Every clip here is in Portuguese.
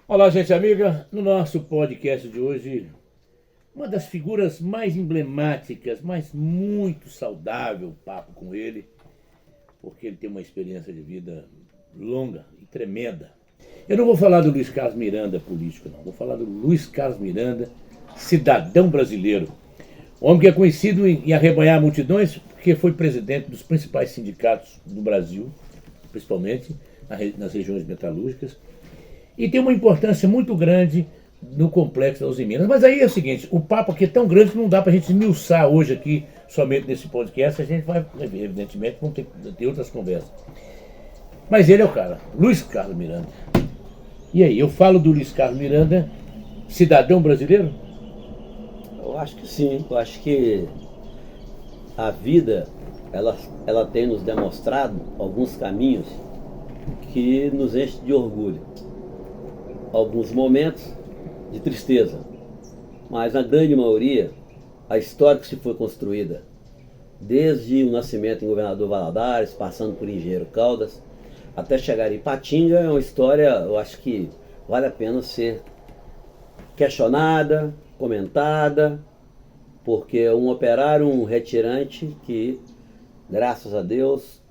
Olá, gente amiga. No nosso podcast de hoje, uma das figuras mais emblemáticas, mas muito saudável, papo com ele, porque ele tem uma experiência de vida longa e tremenda. Eu não vou falar do Luiz Carlos Miranda, político, não. Vou falar do Luiz Carlos Miranda, cidadão brasileiro. Homem que é conhecido em arrebanhar multidões porque foi presidente dos principais sindicatos do Brasil, principalmente nas regiões metalúrgicas, e tem uma importância muito grande no complexo da Uzi Minas. Mas aí é o seguinte, o papo aqui é tão grande que não dá para a gente esmiuçar hoje aqui, somente nesse podcast. A gente vai, evidentemente, vamos ter outras conversas. Mas ele é o cara, Luiz Carlos Miranda. E aí, eu falo do Luiz Carlos Miranda, cidadão brasileiro? Eu acho que sim, eu acho que a vida, ela tem nos demonstrado alguns caminhos que nos enchem de orgulho. Alguns momentos de tristeza, mas na grande maioria, a história que se foi construída, desde o nascimento em Governador Valadares, passando por Engenheiro Caldas, até chegar em Patinga, é uma história, eu acho que vale a pena ser questionada, comentada, porque é um operário, um retirante que, graças a Deus,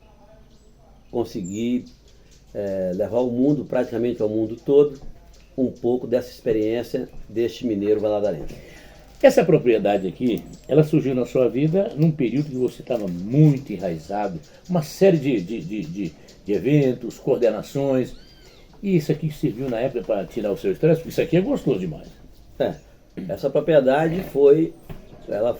consegui levar o mundo, praticamente ao mundo todo, um pouco dessa experiência deste mineiro valadarense. Essa propriedade aqui, ela surgiu na sua vida num período que você estava muito enraizado, uma série de eventos, coordenações, e isso aqui serviu na época para tirar o seu estresse, porque isso aqui é gostoso demais. Essa propriedade foi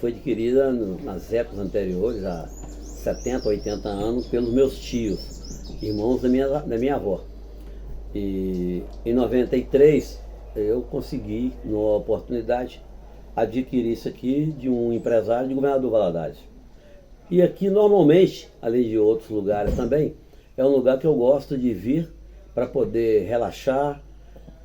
adquirida nas épocas anteriores, há 70, 80 anos, pelos meus tios, irmãos da minha avó. E em 93 eu consegui, numa oportunidade, adquirir isso aqui de um empresário de Governador Valadares. E aqui normalmente, além de outros lugares também, é um lugar que eu gosto de vir para poder relaxar,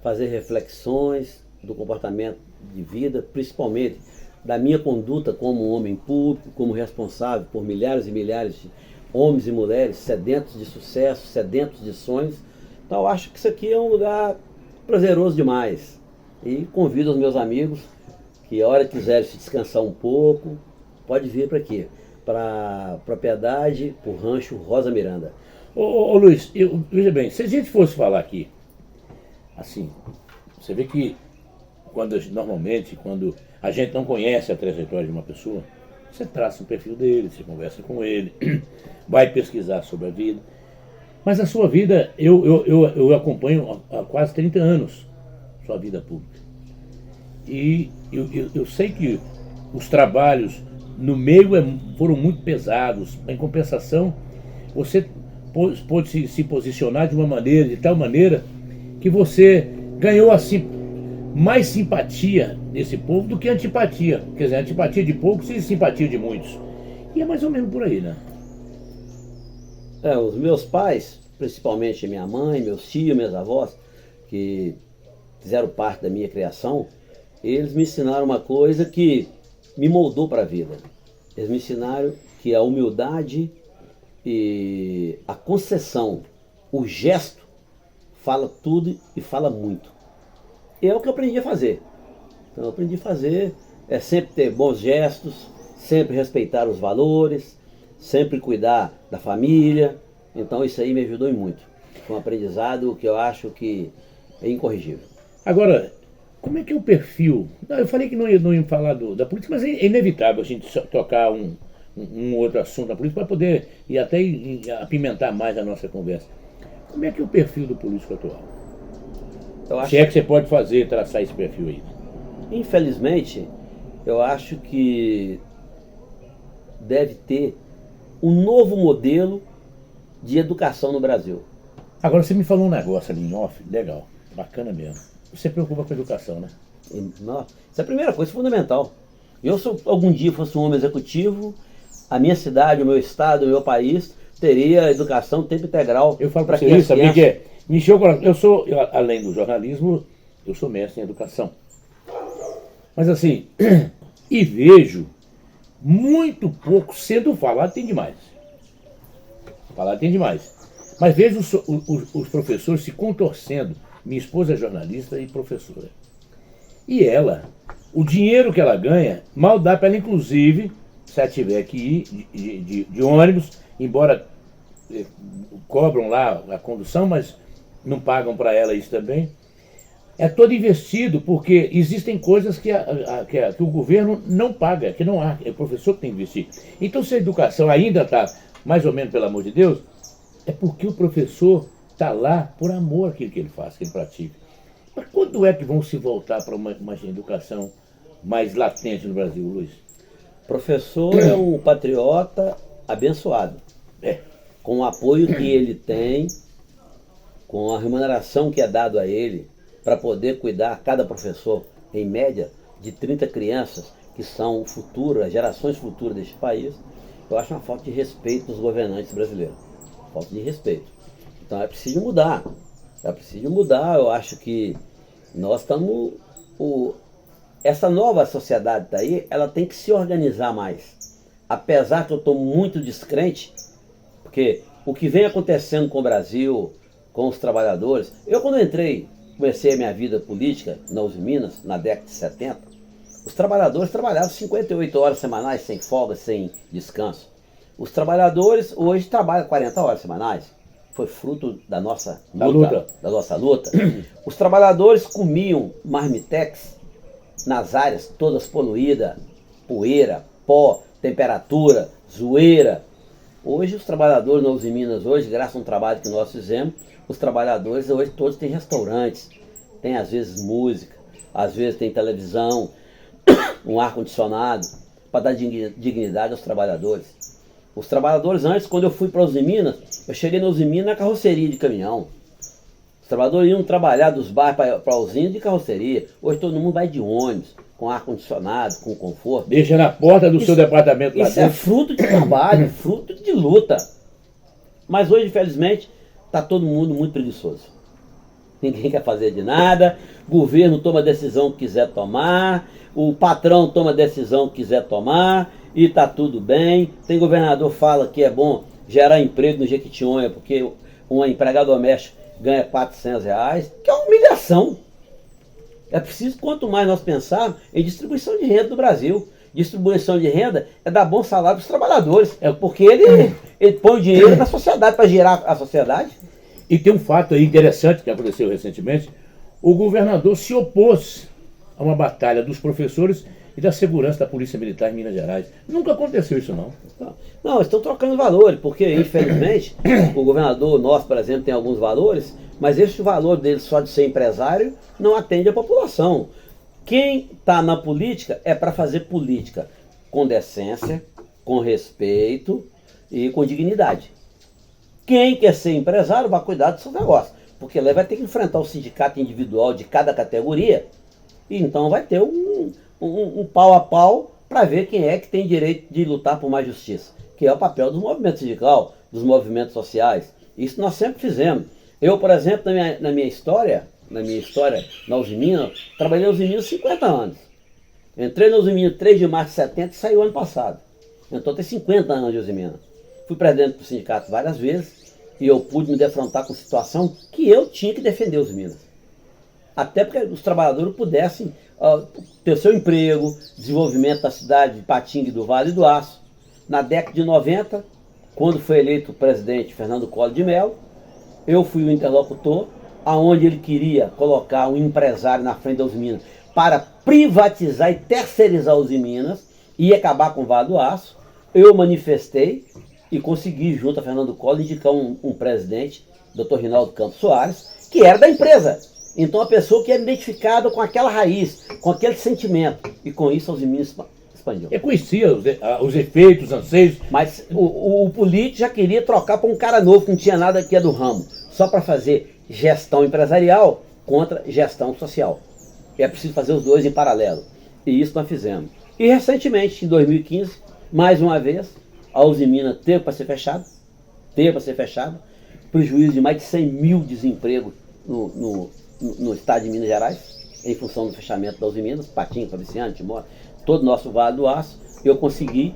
fazer reflexões do comportamento de vida, principalmente da minha conduta como homem público, como responsável por milhares e milhares de homens e mulheres sedentos de sucesso, sedentos de sonhos. Então eu acho que isso aqui é um lugar prazeroso demais. E convido os meus amigos que a hora que quiserem se descansar um pouco, pode vir para aqui, para a propriedade, para o rancho Rosa Miranda. Ô Luiz, veja bem, se a gente fosse falar aqui, assim, você vê que normalmente, quando a gente não conhece a trajetória de uma pessoa, você traça o perfil dele, você conversa com ele, vai pesquisar sobre a vida. Mas a sua vida, eu acompanho há quase 30 anos, sua vida pública. E eu sei que os trabalhos no meio foram muito pesados. Em compensação, você pôde se posicionar de tal maneira, que você ganhou assim mais simpatia desse povo do que antipatia. Quer dizer, antipatia de poucos e simpatia de muitos. E é mais ou menos por aí, né? Os meus pais, principalmente minha mãe, meus tios, meus avós, que fizeram parte da minha criação, eles me ensinaram uma coisa que me moldou para a vida. Eles me ensinaram que a humildade e a concessão, o gesto, fala tudo e fala muito. E é o que eu aprendi a fazer. Então eu aprendi a fazer, sempre ter bons gestos, sempre respeitar os valores, sempre cuidar da família. Então isso aí me ajudou muito. Foi um aprendizado que eu acho que é incorrigível. Agora, como é que é o perfil? Eu falei que não ia falar da política, mas é inevitável a gente tocar um outro assunto da política para poder e até apimentar mais a nossa conversa. Como é que é o perfil do político atual? Se é que você pode traçar esse perfil aí. Infelizmente, eu acho que deve ter um novo modelo de educação no Brasil. Agora você me falou um negócio ali em off, legal, bacana mesmo. Você se preocupa com a educação, né? Essa é a primeira coisa fundamental. Eu, se algum dia fosse um homem executivo, a minha cidade, o meu estado, o meu país teria educação tempo integral. Eu falo para você isso, sabe o que é? Me encheu o coração. Além do jornalismo, eu sou mestre em educação. Mas assim, e vejo muito pouco sendo falado, tem demais. Falado tem demais. Mas vejo os professores se contorcendo. Minha esposa é jornalista e professora. E ela, o dinheiro que ela ganha, mal dá para ela, inclusive, se ela tiver que ir de ônibus, embora cobram lá a condução, mas não pagam para ela isso também. É todo investido, porque existem coisas que o governo não paga, que não há, é o professor que tem que investir. Então, se a educação ainda está, mais ou menos, pelo amor de Deus, é porque o professor está lá por amor àquilo que ele faz, que ele pratica. Mas quando é que vão se voltar para uma educação mais latente no Brasil, Luiz? Professor é um patriota abençoado. Com o apoio que ele tem, com a remuneração que é dado a ele, para poder cuidar, cada professor, em média, de 30 crianças, que são o futuro, as gerações futuras deste país, eu acho uma falta de respeito dos governantes brasileiros. Falta de respeito. Então é preciso mudar. É preciso mudar. Eu acho que nós estamos... Essa nova sociedade está aí, ela tem que se organizar mais. Apesar que eu estou muito descrente, porque o que vem acontecendo com o Brasil, com os trabalhadores... Eu, quando comecei a minha vida política na Uzi Minas, na década de 70, os trabalhadores trabalhavam 58 horas semanais, sem folga, sem descanso. Os trabalhadores hoje trabalham 40 horas semanais. Foi fruto da nossa luta. Os trabalhadores comiam marmitex nas áreas todas poluídas, poeira, pó, temperatura, zoeira. Hoje os trabalhadores na Uzi Minas, hoje, graças a um trabalho que nós fizemos, os trabalhadores hoje todos têm restaurantes, tem às vezes música, às vezes tem televisão, um ar-condicionado, para dar dignidade aos trabalhadores. Os trabalhadores antes, quando eu fui para Uzi Minas, eu cheguei na Uzi Minas na carroceria de caminhão. Os trabalhadores iam trabalhar dos bairros para a usina de carroceria. Hoje todo mundo vai de ônibus, com ar-condicionado, com conforto. Deixa na porta do seu departamento lá dentro. Isso é fruto de trabalho, fruto de luta. Mas hoje, infelizmente, está todo mundo muito preguiçoso. Ninguém quer fazer de nada, o governo toma a decisão que quiser tomar, o patrão toma a decisão que quiser tomar, e está tudo bem. Tem governador que fala que é bom gerar emprego no Jequitinhonha, porque uma empregada doméstica ganha R$400, que é uma humilhação. É preciso, quanto mais nós pensarmos em distribuição de renda do Brasil. Distribuição de renda é dar bom salário para os trabalhadores, porque ele põe o dinheiro na sociedade para gerar a sociedade. E tem um fato aí interessante que aconteceu recentemente. O governador se opôs a uma batalha dos professores e da segurança da Polícia Militar em Minas Gerais. Nunca aconteceu isso, não. Não, estão trocando valores, porque, infelizmente, o governador nosso, por exemplo, tem alguns valores, mas esse valor dele só de ser empresário não atende a população. Quem está na política é para fazer política com decência, com respeito e com dignidade. Quem quer ser empresário vai cuidar do seu negócio, porque ele vai ter que enfrentar o sindicato individual de cada categoria, e então vai ter um pau a pau para ver quem é que tem direito de lutar por mais justiça, que é o papel do movimento sindical, dos movimentos sociais. Isso nós sempre fizemos. Eu, por exemplo, na minha história na Uzi Minas, trabalhei na Uzi Minas 50 anos. Entrei na Uzi Minas 3 de março de 70 e saí o ano passado. Então tem 50 anos de Uzi Minas. Fui presidente do sindicato várias vezes e eu pude me defrontar com situação que eu tinha que defender os Minas. Até porque os trabalhadores pudessem ter seu emprego, desenvolvimento da cidade de Patinga e do Vale do Aço. Na década de 90, quando foi eleito o presidente Fernando Collor de Mello, eu fui o interlocutor, aonde ele queria colocar um empresário na frente da Uzi Minas para privatizar e terceirizar a Uzi Minas e acabar com o Vale do Aço. Eu manifestei e consegui, junto a Fernando Collor, indicar um presidente, Dr. Rinaldo Campos Soares, que era da empresa. Então a pessoa que era identificada com aquela raiz, com aquele sentimento, e com isso a Uzi Minas expandiu. Eu conhecia os efeitos, os anseios. Mas o político já queria trocar para um cara novo, que não tinha nada que é do ramo, só para fazer gestão empresarial contra gestão social. É preciso fazer os dois em paralelo. E isso nós fizemos. E recentemente, em 2015, mais uma vez, a Uzi Minas teve para ser fechada. Prejuízo de mais de 100 mil desempregos no estado de Minas Gerais, em função do fechamento da Uzi Minas, Patinga, Fabriciano, Timóteo, todo o nosso Vale do Aço. Eu consegui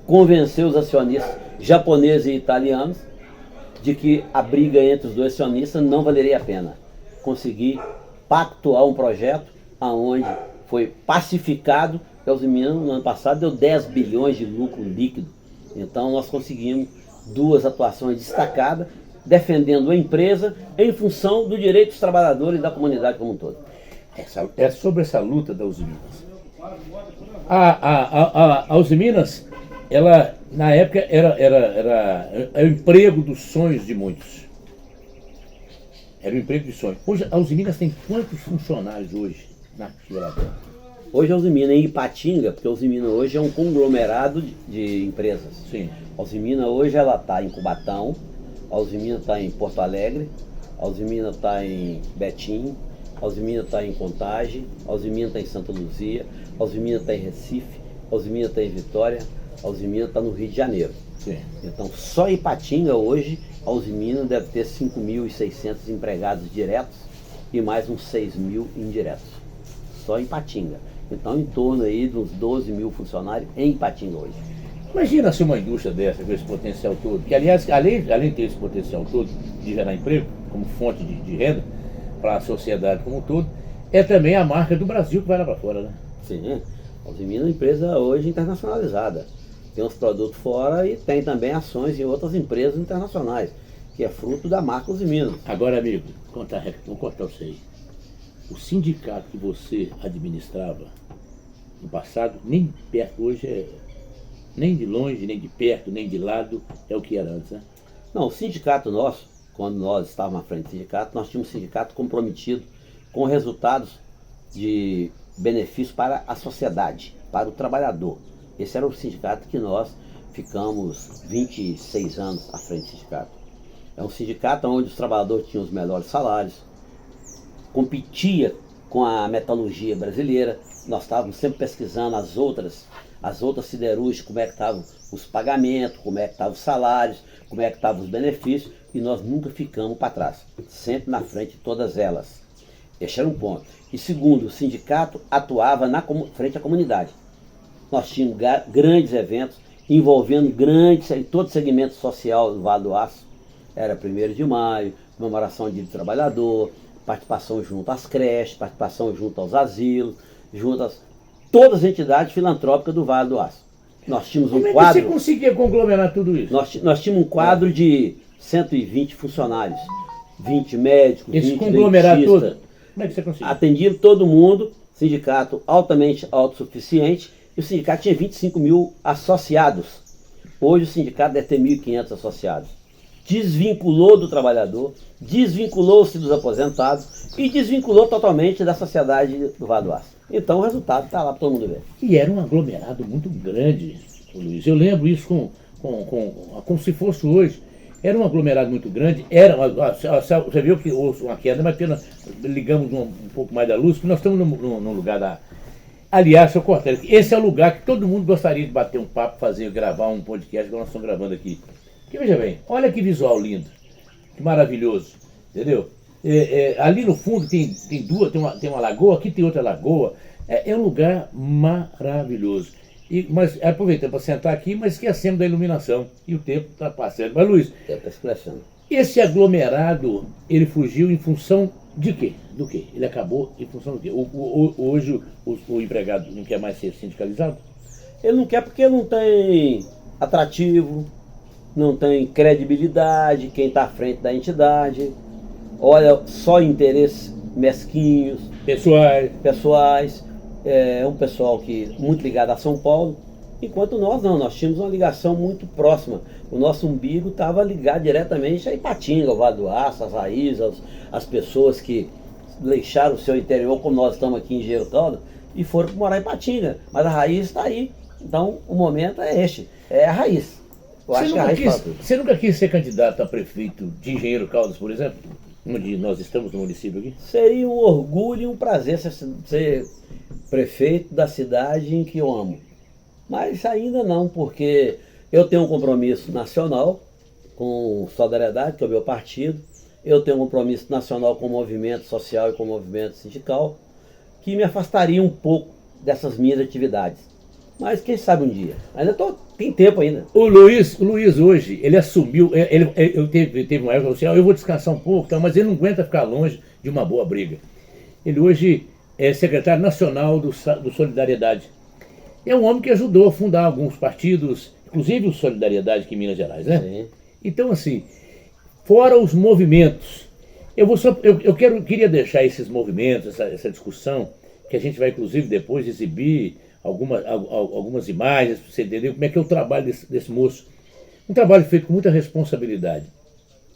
convencer os acionistas japoneses e italianos de que a briga entre os dois acionistas não valeria a pena. Consegui pactuar um projeto aonde foi pacificado, que a Usiminas no ano passado deu 10 bilhões de lucro líquido. Então nós conseguimos duas atuações destacadas, defendendo a empresa em função do direito dos trabalhadores e da comunidade como um todo. É sobre essa luta da Usiminas. A Usiminas, ela na época era o emprego dos sonhos de muitos. Era o emprego dos sonhos. Hoje a Usiminas tem quantos funcionários hoje na Filadélfia? Hoje a Usiminas em Ipatinga, porque a Usiminas hoje é um conglomerado de empresas. Sim. A Usiminas hoje ela está em Cubatão, a Usiminas está em Porto Alegre, a Usiminas está em Betim, a Usiminas está em Contagem, a Usiminas está em Santa Luzia, a Usiminas está em Recife, a Usiminas está em Vitória, a Usiminas está no Rio de Janeiro. Sim. Então só em Ipatinga hoje a Usiminas deve ter 5.600 empregados diretos e mais uns 6.000 indiretos. Só em Ipatinga. Então em torno aí de uns 12 mil funcionários em Ipatinga hoje. Imagina se uma indústria dessa com esse potencial todo, que aliás, além de ter esse potencial todo de gerar emprego como fonte de renda para a sociedade como um todo, é também a marca do Brasil que vai lá para fora, né? Sim, a Usiminas é uma empresa hoje internacionalizada. Tem uns produtos fora e tem também ações em outras empresas internacionais, que é fruto da marca Usiminas. Agora, amigo, vou contar você aí. O sindicato que você administrava no passado, nem de perto hoje nem de longe, nem de perto, nem de lado, é o que era antes, né? Não, o sindicato nosso, quando nós estávamos à frente do sindicato, nós tínhamos um sindicato comprometido com resultados de benefício para a sociedade, para o trabalhador. Esse era o sindicato que nós ficamos 26 anos à frente do sindicato. É um sindicato onde os trabalhadores tinham os melhores salários, competia com a metalurgia brasileira. Nós estávamos sempre pesquisando as outras siderúrgicas, como é que estavam os pagamentos, como é que estavam os salários, como é que estavam os benefícios, e nós nunca ficamos para trás, sempre na frente de todas elas. Esse era um ponto. E segundo, o sindicato atuava frente à comunidade. Nós tínhamos grandes eventos envolvendo todo o segmento social do Vale do Aço. Era 1º de maio, comemoração do Dia do Trabalhador, participação junto às creches, participação junto aos asilos, junto a todas as entidades filantrópicas do Vale do Aço. Nós tínhamos um quadro... Como é que você conseguia conglomerar tudo isso? Nós tínhamos um quadro de 120 funcionários, 20 médicos, esse 20 conglomerar dentistas. todo? Como é que você conseguia? Atendia todo mundo, sindicato altamente autossuficiente, e o sindicato tinha 25 mil associados. Hoje o sindicato deve ter 1.500 associados. Desvinculou do trabalhador, desvinculou-se dos aposentados e desvinculou totalmente da sociedade do Vale do Aço. Então o resultado está lá para todo mundo ver. E era um aglomerado muito grande, Luiz. Eu lembro isso como se fosse hoje. Era um aglomerado muito grande. Você viu que houve uma queda, mas ligamos um pouco mais da luz, porque nós estamos num lugar da... Aliás, seu Cortez, esse é o lugar que todo mundo gostaria de bater um papo, gravar um podcast, que nós estamos gravando aqui. Porque veja bem, olha que visual lindo, que maravilhoso, entendeu? Ali no fundo tem uma lagoa, aqui tem outra lagoa. É um lugar maravilhoso. Mas aproveitando para sentar aqui, mas esquecemos da iluminação. E o tempo está passando. Mas Luiz, esse aglomerado, ele fugiu em função de quê? Do quê? Ele acabou em função do quê? Hoje o empregado não quer mais ser sindicalizado? Ele não quer porque não tem atrativo, não tem credibilidade, quem está à frente da entidade, olha só interesses mesquinhos, pessoais, é um pessoal que muito ligado a São Paulo, enquanto nós tínhamos uma ligação muito próxima. O nosso umbigo estava ligado diretamente a Ipatinga, ao Vale do Aço, às raízes, as pessoas que deixaram o seu interior, como nós estamos aqui em Engenheiro Caldas, e foram morar em Ipatinga. Mas a raiz está aí. Então o momento é este, é a raiz. Você nunca quis ser candidato a prefeito de Engenheiro Caldas, por exemplo? Onde nós estamos no município aqui? Seria um orgulho e um prazer ser prefeito da cidade em que eu amo. Mas ainda não, porque eu tenho um compromisso nacional com Solidariedade, que é o meu partido. Eu tenho um compromisso nacional com o movimento social e com o movimento sindical, que me afastaria um pouco dessas minhas atividades. Mas quem sabe um dia. Tem tempo ainda. O Luiz hoje, ele assumiu, eu teve uma época que eu vou descansar um pouco, tá, mas ele não aguenta ficar longe de uma boa briga. Ele hoje é secretário nacional do Solidariedade. É um homem que ajudou a fundar alguns partidos, inclusive o Solidariedade aqui em Minas Gerais, né? Sim. Então, assim, fora os movimentos, queria deixar esses movimentos, essa discussão, que a gente vai inclusive depois exibir algumas imagens para você entender como é que é o trabalho desse moço. Um trabalho feito com muita responsabilidade.